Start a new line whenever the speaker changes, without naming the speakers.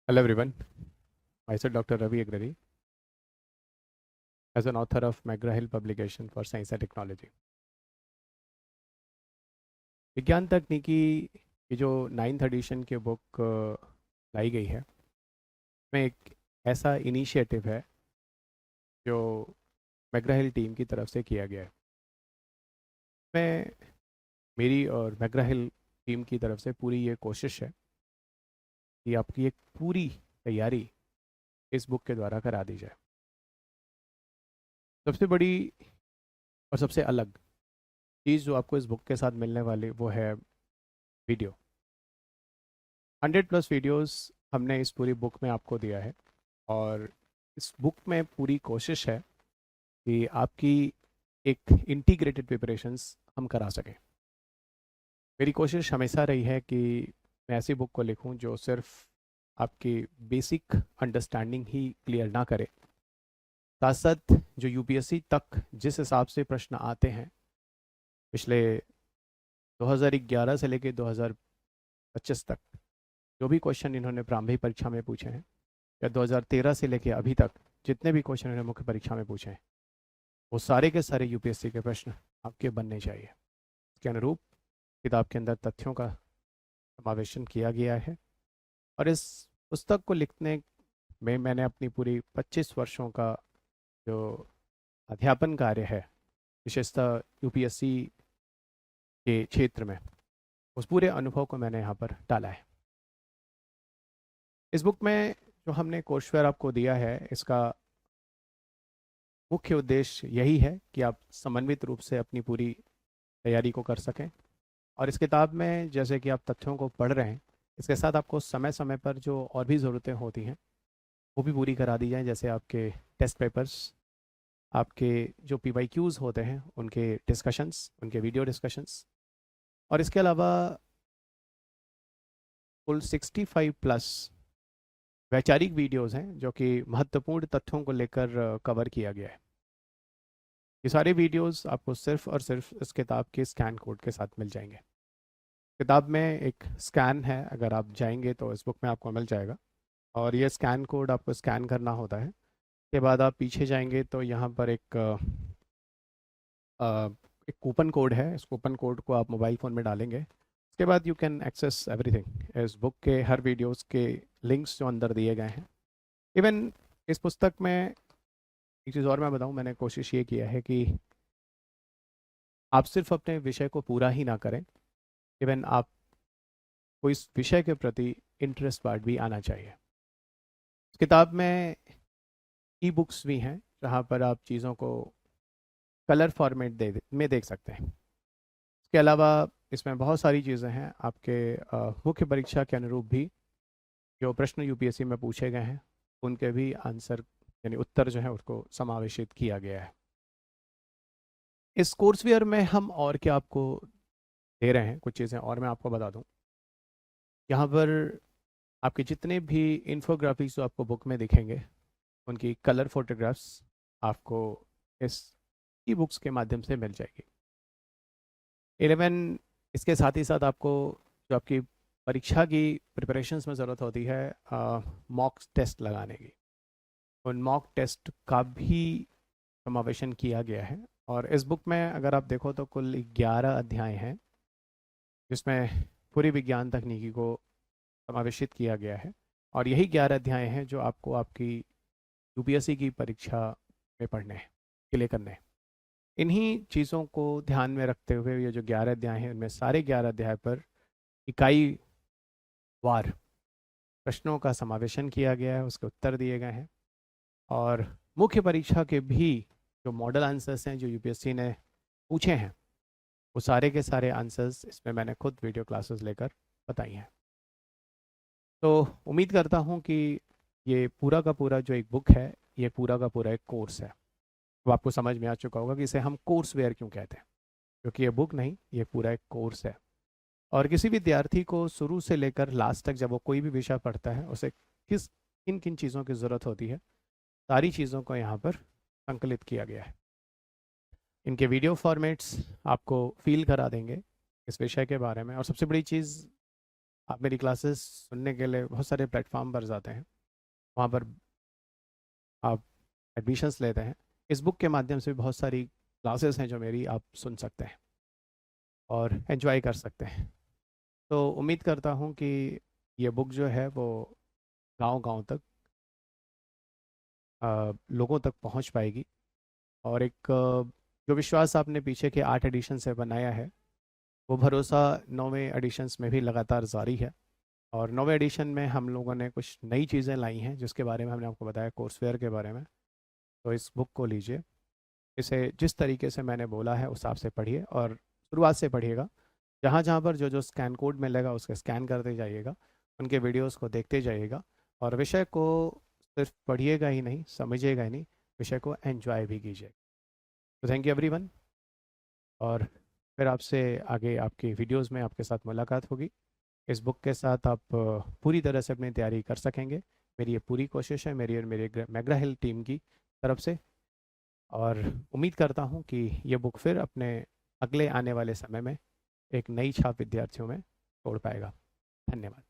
Hello everyone, myself Dr. Ravi Agrari as an author of McGraw-Hill publication for Science and Technology. विज्ञान तकनीकी की जो 9th addition की book लाई गई है में एक ऐसा इनिशिएटिव है जो मैग्रा-हिल टीम की तरफ से किया गया है। मैं मेरी और मैग्रा-हिल टीम की तरफ से पूरी ये कोशिश है कि आपकी एक पूरी तैयारी इस बुक के द्वारा करा दी जाए। सबसे बड़ी और सबसे अलग चीज़ जो आपको इस बुक के साथ मिलने वाली वो है वीडियो। 100+ वीडियोस हमने इस पूरी बुक में आपको दिया है और इस बुक में पूरी कोशिश है कि आपकी एक इंटीग्रेटेड प्रिपरेशंस हम करा सकें। मेरी कोशिश हमेशा रही है कि मैं ऐसी बुक को लिखूं जो सिर्फ आपकी बेसिक अंडरस्टैंडिंग ही क्लियर ना करे, साथ साथ जो यूपीएससी तक जिस हिसाब से प्रश्न आते हैं पिछले 2011 से लेकर 2025 तक, जो भी क्वेश्चन इन्होंने प्रारंभिक परीक्षा में पूछे हैं या 2013 से लेकर अभी तक जितने भी क्वेश्चन इन्होंने मुख्य परीक्षा में पूछे हैं वो सारे के सारे यूपीएससी के प्रश्न आपके बनने चाहिए। इसके अनुरूप किताब के अंदर तथ्यों का समावेशन किया गया है और इस पुस्तक को लिखने में मैंने अपनी पूरी 25 वर्षों का जो अध्यापन कार्य है, विशेषतः यूपीएससी के क्षेत्र में, उस पूरे अनुभव को मैंने यहाँ पर डाला है। इस बुक में जो हमने कोर्सवेयर आपको दिया है, इसका मुख्य उद्देश्य यही है कि आप समन्वित रूप से अपनी पूरी तैयारी को कर सकें और इस किताब में जैसे कि आप तथ्यों को पढ़ रहे हैं, इसके साथ आपको समय समय पर जो और भी ज़रूरतें होती हैं वो भी पूरी करा दी जाएं, जैसे आपके टेस्ट पेपर्स, आपके जो PYQs होते हैं उनके डिस्कशंस, उनके वीडियो डिस्कशंस, और इसके अलावा कुल 65+ वैचारिक वीडियोस हैं जो कि महत्वपूर्ण तथ्यों को लेकर कवर किया गया है। ये सारे वीडियोस आपको सिर्फ और सिर्फ इस किताब के स्कैन कोड के साथ मिल जाएंगे। किताब में एक स्कैन है, अगर आप जाएंगे तो इस बुक में आपको मिल जाएगा और ये स्कैन कोड आपको स्कैन करना होता है। के बाद आप पीछे जाएंगे तो यहाँ पर एक कूपन कोड है। इस कूपन कोड को आप मोबाइल फ़ोन में डालेंगे, उसके बाद यू कैन एक्सेस एवरीथिंग। इस बुक के हर वीडियोस के लिंक्स जो अंदर दिए गए हैं, इवन इस पुस्तक में एक चीज़ और मैं बताऊं, मैंने कोशिश ये किया है कि आप सिर्फ अपने विषय को पूरा ही ना करें, इवन आप को इस विषय के प्रति इंटरेस्ट पार्ट भी आना चाहिए। इस किताब में ई बुक्स भी हैं जहाँ पर आप चीज़ों को कलर फॉर्मेट में देख सकते हैं। इसके अलावा इसमें बहुत सारी चीज़ें हैं आपके मुख्य परीक्षा के अनुरूप भी, जो प्रश्न यूपीएससी में पूछे गए हैं उनके भी आंसर यानी उत्तर जो है उसको समावेशित किया गया है। इस कोर्सवेयर में हम और क्या आपको दे रहे हैं, कुछ चीज़ें और मैं आपको बता दूं। यहाँ पर आपके जितने भी इन्फोग्राफिक्स जो आपको बुक में दिखेंगे उनकी कलर फोटोग्राफ्स आपको इस ई बुक्स के माध्यम से मिल जाएगी। 11 इसके साथ ही साथ आपको जो आपकी परीक्षा की प्रिपरेशंस में ज़रूरत होती है मॉक टेस्ट लगाने की, उन मॉक टेस्ट का भी समावेशन किया गया है। और इस बुक में अगर आप देखो तो कुल 11 अध्याय हैं जिसमें पूरी विज्ञान तकनीकी को समावेशित किया गया है और यही 11 अध्याय हैं जो आपको आपकी यूपीएससी की परीक्षा में पढ़ने हैं, क्लियर करने हैं। इन्हीं चीज़ों को ध्यान में रखते हुए ये जो 11 अध्याय हैं उनमें सारे 11 अध्याय पर इकाई वार प्रश्नों का समावेशन किया गया है, उसके उत्तर दिए गए हैं और मुख्य परीक्षा के भी जो मॉडल आंसर्स हैं जो यूपीएससी ने पूछे हैं वो सारे के सारे आंसर्स इसमें मैंने खुद वीडियो क्लासेस लेकर बताई हैं। तो उम्मीद करता हूँ कि ये पूरा का पूरा जो एक बुक है, ये पूरा का पूरा एक कोर्स है। अब आपको समझ में आ चुका होगा कि इसे हम कोर्स वेयर क्यों कहते हैं, क्योंकि ये बुक नहीं, ये पूरा एक कोर्स है और किसी विद्यार्थी को शुरू से लेकर लास्ट तक जब वो कोई भी विषय पढ़ता है उसे किन किन चीज़ों की ज़रूरत होती है, सारी चीज़ों को यहाँ पर संकलित किया गया है। इनके वीडियो फॉर्मेट्स आपको फील करा देंगे इस विषय के बारे में और सबसे बड़ी चीज़ आप मेरी क्लासेस सुनने के लिए बहुत सारे प्लेटफॉर्म पर जाते हैं, वहाँ पर आप एडमिशन्स लेते हैं। इस बुक के माध्यम से बहुत सारी क्लासेस हैं जो मेरी आप सुन सकते हैं और एंजॉय कर सकते हैं। तो उम्मीद करता हूँ कि ये बुक जो है वो गांव-गांव तक लोगों तक पहुँच पाएगी, और एक जो विश्वास आपने पीछे के 8 एडिशन से बनाया है, वो भरोसा 9वें एडिशन्स में भी लगातार जारी है। और 9वें एडिशन में हम लोगों ने कुछ नई चीज़ें लाई हैं जिसके बारे में हमने आपको बताया, कोर्सवेयर के बारे में। तो इस बुक को लीजिए, इसे जिस तरीके से मैंने बोला है उस हिसाब से पढ़िए और शुरुआत से पढ़िएगा। जहाँ जहाँ पर जो जो स्कैन कोड मिलेगा उसके स्कैन करते जाइएगा, उनके वीडियोस को देखते जाइएगा, और विषय को सिर्फ पढ़िएगा ही नहीं, समझिएगा ही नहीं, विषय को एंजॉय भी कीजिए। तो थैंक यू एवरीवन, और फिर आपसे आगे आपकी वीडियोस में आपके साथ मुलाकात होगी। इस बुक के साथ आप पूरी तरह से अपनी तैयारी कर सकेंगे, मेरी ये पूरी कोशिश है, मेरी और मेरे मैग्रा हिल टीम की तरफ से। और उम्मीद करता हूँ कि ये बुक फिर अपने अगले आने वाले समय में एक नई छाप विद्यार्थियों में छोड़ पाएगा। धन्यवाद।